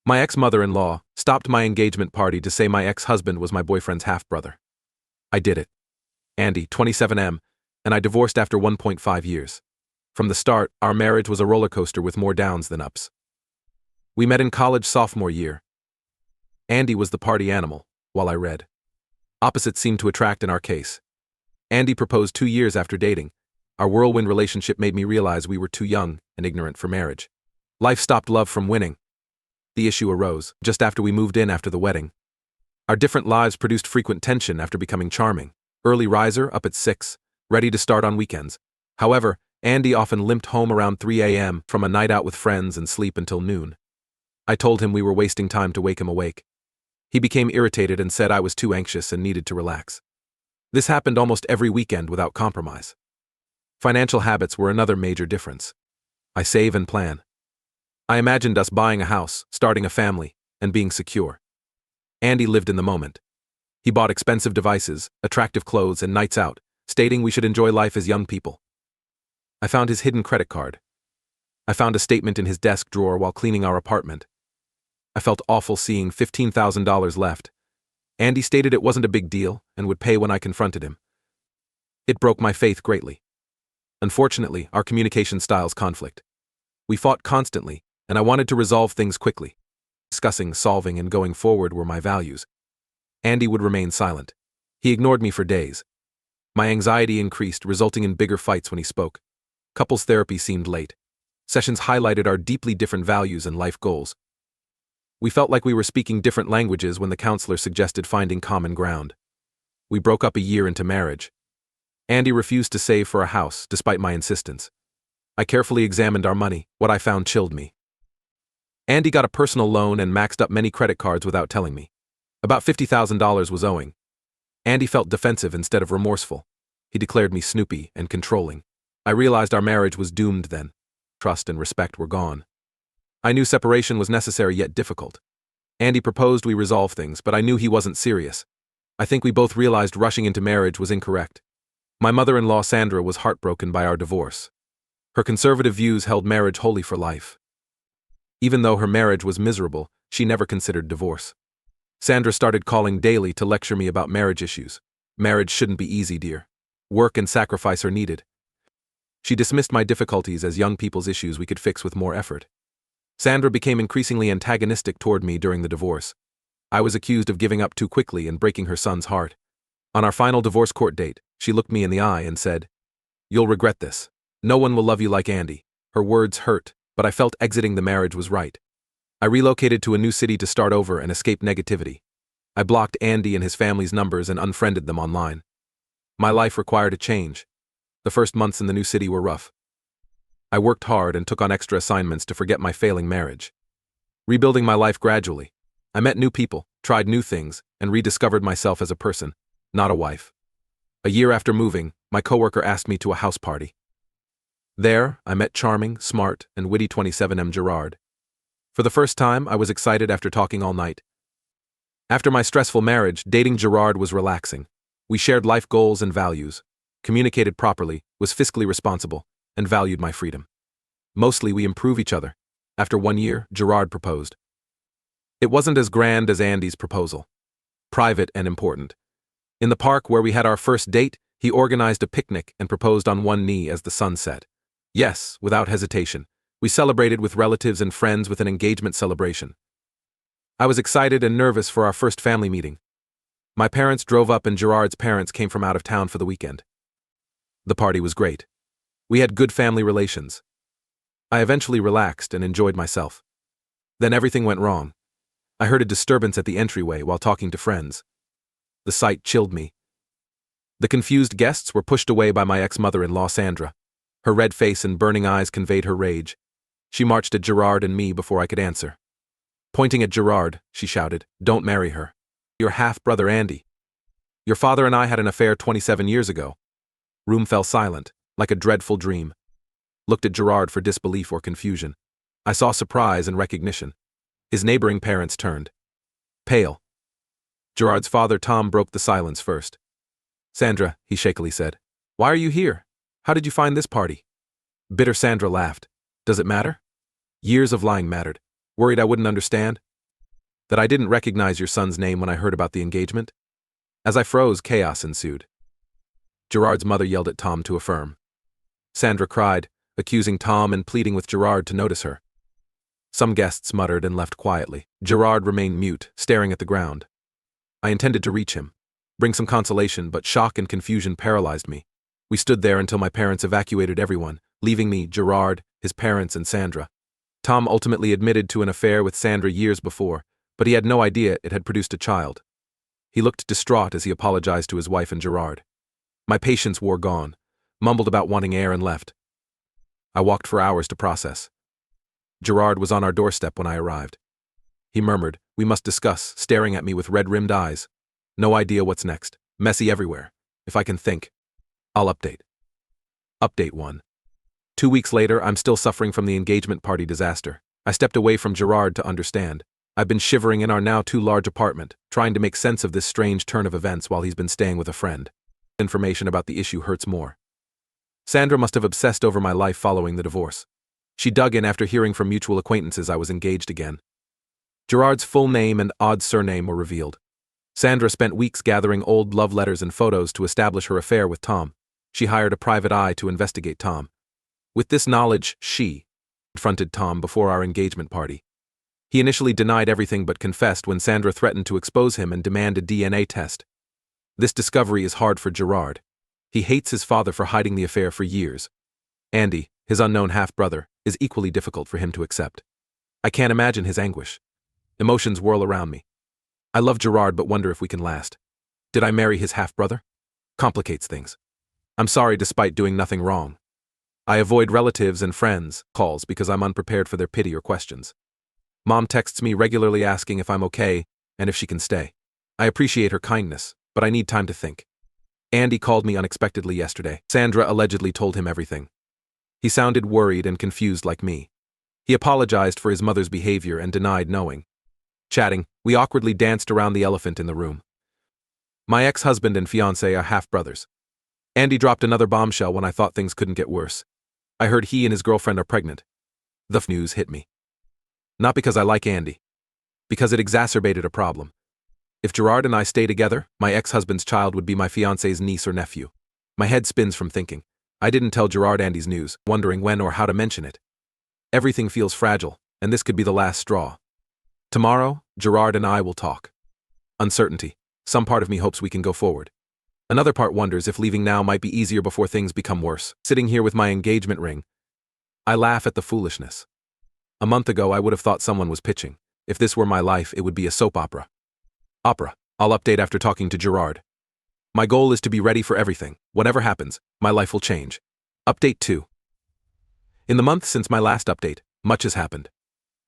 My ex-mother-in-law stopped my engagement party to say my ex-husband was my boyfriend's half-brother. I did it. Andy, 27M, and I divorced after 1.5 years. From the start, our marriage was a roller coaster with more downs than ups. We met in college sophomore year. Andy was the party animal, while I read. Opposites seemed to attract in our case. Andy proposed 2 years after dating. Our whirlwind relationship made me realize we were too young and ignorant for marriage. Life stopped love from winning. The issue arose just after we moved in after the wedding. Our different lives produced frequent tension after becoming charming. Early riser, up at 6, ready to start on weekends. However, Andy often limped home around 3 a.m. from a night out with friends and sleep until noon. I told him we were wasting time to wake him awake. He became irritated and said I was too anxious and needed to relax. This happened almost every weekend without compromise. Financial habits were another major difference. I save and plan. I imagined us buying a house, starting a family, and being secure. Andy lived in the moment. He bought expensive devices, attractive clothes, and nights out, stating we should enjoy life as young people. I found his hidden credit card. I found a statement in his desk drawer while cleaning our apartment. I felt awful seeing $15,000 left. Andy stated it wasn't a big deal and would pay when I confronted him. It broke my faith greatly. Unfortunately, our communication styles conflict. We fought constantly, and I wanted to resolve things quickly. Discussing, solving, and going forward were my values. Andy would remain silent. He ignored me for days. My anxiety increased, resulting in bigger fights when he spoke. Couples therapy seemed late. Sessions highlighted our deeply different values and life goals. We felt like we were speaking different languages when the counselor suggested finding common ground. We broke up a year into marriage. Andy refused to save for a house, despite my insistence. I carefully examined our money. What I found chilled me. Andy got a personal loan and maxed up many credit cards without telling me. About $50,000 was owing. Andy felt defensive instead of remorseful. He declared me snoopy and controlling. I realized our marriage was doomed then. Trust and respect were gone. I knew separation was necessary yet difficult. Andy proposed we resolve things, but I knew he wasn't serious. I think we both realized rushing into marriage was incorrect. My mother-in-law Sandra was heartbroken by our divorce. Her conservative views held marriage holy for life. Even though her marriage was miserable, she never considered divorce. Sandra started calling daily to lecture me about marriage issues. Marriage shouldn't be easy, dear. Work and sacrifice are needed. She dismissed my difficulties as young people's issues we could fix with more effort. Sandra became increasingly antagonistic toward me during the divorce. I was accused of giving up too quickly and breaking her son's heart. On our final divorce court date, she looked me in the eye and said, "You'll regret this. No one will love you like Andy." Her words hurt, but I felt exiting the marriage was right. I relocated to a new city to start over and escape negativity. I blocked Andy and his family's numbers and unfriended them online. My life required a change. The first months in the new city were rough. I worked hard and took on extra assignments to forget my failing marriage. Rebuilding my life gradually, I met new people, tried new things, and rediscovered myself as a person, not a wife. A year after moving, my coworker asked me to a house party. There, I met charming, smart, and witty 27M Gerard. For the first time, I was excited after talking all night. After my stressful marriage, dating Gerard was relaxing. We shared life goals and values, communicated properly, was fiscally responsible, and valued my freedom. Mostly we improve each other. After 1 year, Gerard proposed. It wasn't as grand as Andy's proposal. Private and important. In the park where we had our first date, he organized a picnic and proposed on one knee as the sun set. Yes, without hesitation. We celebrated with relatives and friends with an engagement celebration. I was excited and nervous for our first family meeting. My parents drove up and Gerard's parents came from out of town for the weekend. The party was great. We had good family relations. I eventually relaxed and enjoyed myself. Then everything went wrong. I heard a disturbance at the entryway while talking to friends. The sight chilled me. The confused guests were pushed away by my ex-mother-in-law Sandra. Her red face and burning eyes conveyed her rage. She marched at Gerard and me before I could answer. Pointing at Gerard, she shouted, "Don't marry her. Your half-brother Andy. Your father and I had an affair 27 years ago." Room fell silent, like a dreadful dream. Looked at Gerard for disbelief or confusion. I saw surprise and recognition. His neighboring parents turned pale. Gerard's father Tom broke the silence first. "Sandra," he shakily said, "why are you here? How did you find this party?" Bitter Sandra laughed. "Does it matter?" Years of lying mattered. Worried I wouldn't understand? That I didn't recognize your son's name when I heard about the engagement? As I froze, chaos ensued. Gerard's mother yelled at Tom to affirm. Sandra cried, accusing Tom and pleading with Gerard to notice her. Some guests muttered and left quietly. Gerard remained mute, staring at the ground. I intended to reach him, bring some consolation, but shock and confusion paralyzed me. We stood there until my parents evacuated everyone, leaving me, Gerard, his parents, and Sandra. Tom ultimately admitted to an affair with Sandra years before, but he had no idea it had produced a child. He looked distraught as he apologized to his wife and Gerard. My patience wore gone, mumbled about wanting air and left. I walked for hours to process. Gerard was on our doorstep when I arrived. He murmured, "We must discuss," staring at me with red-rimmed eyes. No idea what's next. Messy everywhere. If I can think, I'll update. Update 1. 2 weeks later, I'm still suffering from the engagement party disaster. I stepped away from Gerard to understand. I've been shivering in our now too large apartment, trying to make sense of this strange turn of events while he's been staying with a friend. Information about the issue hurts more. Sandra must have obsessed over my life following the divorce. She dug in after hearing from mutual acquaintances I was engaged again. Gerard's full name and odd surname were revealed. Sandra spent weeks gathering old love letters and photos to establish her affair with Tom. She hired a private eye to investigate Tom. With this knowledge, she confronted Tom before our engagement party. He initially denied everything but confessed when Sandra threatened to expose him and demand a DNA test. This discovery is hard for Gerard. He hates his father for hiding the affair for years. Andy, his unknown half-brother, is equally difficult for him to accept. I can't imagine his anguish. Emotions whirl around me. I love Gerard but wonder if we can last. Did I marry his half-brother? Complicates things. I'm sorry despite doing nothing wrong. I avoid relatives and friends' calls because I'm unprepared for their pity or questions. Mom texts me regularly asking if I'm okay and if she can stay. I appreciate her kindness, but I need time to think. Andy called me unexpectedly yesterday. Sandra allegedly told him everything. He sounded worried and confused like me. He apologized for his mother's behavior and denied knowing. Chatting, we awkwardly danced around the elephant in the room. My ex-husband and fiancé are half-brothers. Andy dropped another bombshell when I thought things couldn't get worse. I heard he and his girlfriend are pregnant. The news hit me. Not because I like Andy. Because it exacerbated a problem. If Gerard and I stay together, my ex-husband's child would be my fiancé's niece or nephew. My head spins from thinking. I didn't tell Gerard Andy's news, wondering when or how to mention it. Everything feels fragile, and this could be the last straw. Tomorrow, Gerard and I will talk. Uncertainty. Some part of me hopes we can go forward. Another part wonders if leaving now might be easier before things become worse. Sitting here with my engagement ring, I laugh at the foolishness. A month ago, I would have thought someone was pitching. If this were my life, it would be a soap opera. I'll update after talking to Gerard. My goal is to be ready for everything. Whatever happens, my life will change. Update 2. In the month since my last update, much has happened.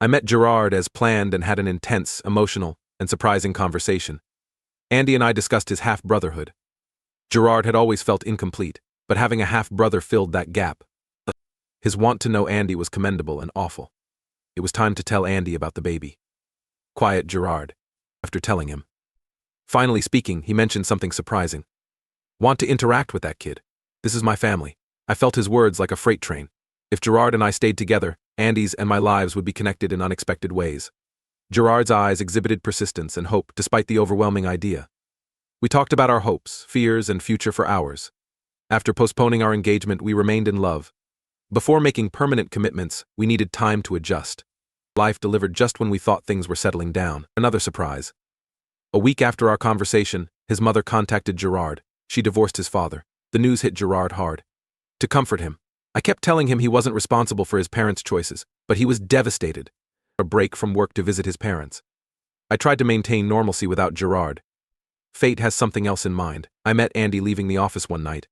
I met Gerard as planned and had an intense, emotional, and surprising conversation. Andy and I discussed his half-brotherhood. Gerard had always felt incomplete, but having a half-brother filled that gap. His want to know Andy was commendable and awful. It was time to tell Andy about the baby. Quiet Gerard. After telling him. Finally speaking, he mentioned something surprising. Want to interact with that kid. This is my family. I felt his words like a freight train. If Gerard and I stayed together, Andy's and my lives would be connected in unexpected ways. Gerard's eyes exhibited persistence and hope despite the overwhelming idea. We talked about our hopes, fears, and future for hours. After postponing our engagement, we remained in love. Before making permanent commitments, we needed time to adjust. Life delivered just when we thought things were settling down. Another surprise. A week after our conversation, his mother contacted Gerard. She divorced his father. The news hit Gerard hard. To comfort him, I kept telling him he wasn't responsible for his parents' choices, but he was devastated. A break from work to visit his parents. I tried to maintain normalcy without Gerard. Fate has something else in mind. I met Andy leaving the office one night.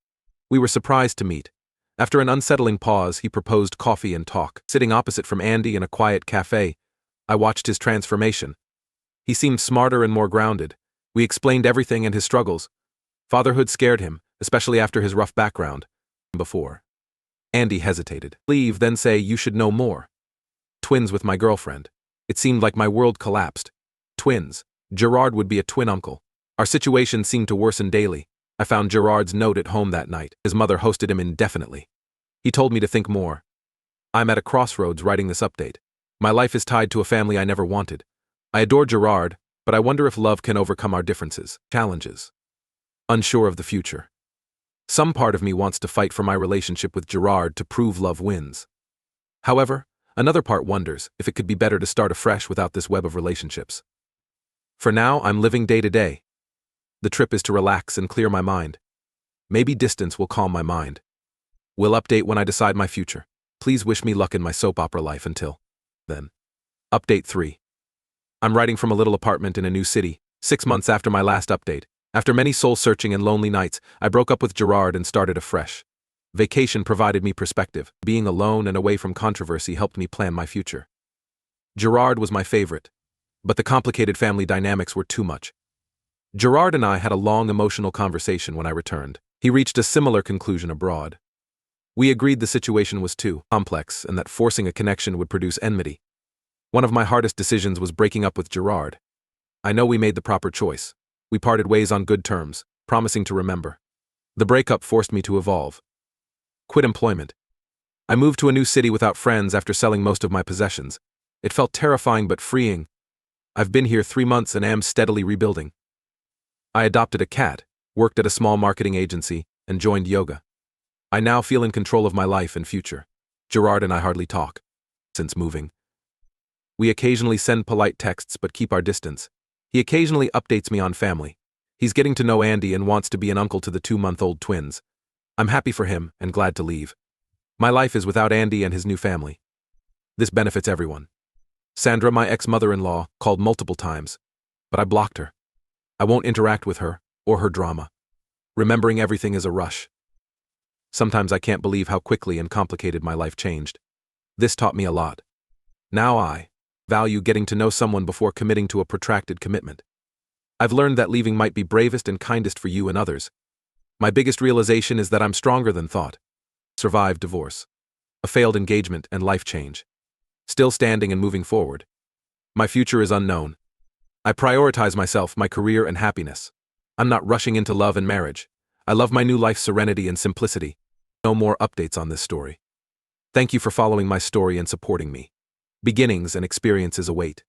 We were surprised to meet. After an unsettling pause, he proposed coffee and talk. Sitting opposite from Andy in a quiet cafe, I watched his transformation. He seemed smarter and more grounded. We explained everything and his struggles. Fatherhood scared him, especially after his rough background. Before. Andy hesitated. Leave, then say, "You should know more." Twins with my girlfriend. It seemed like my world collapsed. Twins. Gerard would be a twin uncle. Our situation seemed to worsen daily. I found Gerard's note at home that night. His mother hosted him indefinitely. He told me to think more. I'm at a crossroads writing this update. My life is tied to a family I never wanted. I adore Gerard, but I wonder if love can overcome our differences, challenges. Unsure of the future. Some part of me wants to fight for my relationship with Gerard to prove love wins. However, another part wonders if it could be better to start afresh without this web of relationships. For now, I'm living day to day. The trip is to relax and clear my mind. Maybe distance will calm my mind. Will update when I decide my future. Please wish me luck in my soap opera life until then. Update 3. I'm writing from a little apartment in a new city, 6 months after my last update. After many soul-searching and lonely nights, I broke up with Gerard and started afresh. Vacation provided me perspective. Being alone and away from controversy helped me plan my future. Gerard was my favorite, but the complicated family dynamics were too much. Gerard and I had a long emotional conversation when I returned. He reached a similar conclusion abroad. We agreed the situation was too complex and that forcing a connection would produce enmity. One of my hardest decisions was breaking up with Gerard. I know we made the proper choice. We parted ways on good terms, promising to remember. The breakup forced me to evolve. Quit employment. I moved to a new city without friends after selling most of my possessions. It felt terrifying but freeing. I've been here 3 months and am steadily rebuilding. I adopted a cat, worked at a small marketing agency, and joined yoga. I now feel in control of my life and future. Gerard and I hardly talk since moving. We occasionally send polite texts but keep our distance. He occasionally updates me on family. He's getting to know Andy and wants to be an uncle to the 2-month-old twins. I'm happy for him and glad to leave. My life is without Andy and his new family. This benefits everyone. Sandra, my ex-mother-in-law, called multiple times, but I blocked her. I won't interact with her or her drama. Remembering everything is a rush. Sometimes I can't believe how quickly and complicated my life changed. This taught me a lot. Now I value getting to know someone before committing to a protracted commitment. I've learned that leaving might be bravest and kindest for you and others. My biggest realization is that I'm stronger than thought. Survived divorce, a failed engagement and life change. Still standing and moving forward. My future is unknown. I prioritize myself, my career and happiness. I'm not rushing into love and marriage. I love my new life's serenity and simplicity. No more updates on this story. Thank you for following my story and supporting me. Beginnings and experiences await.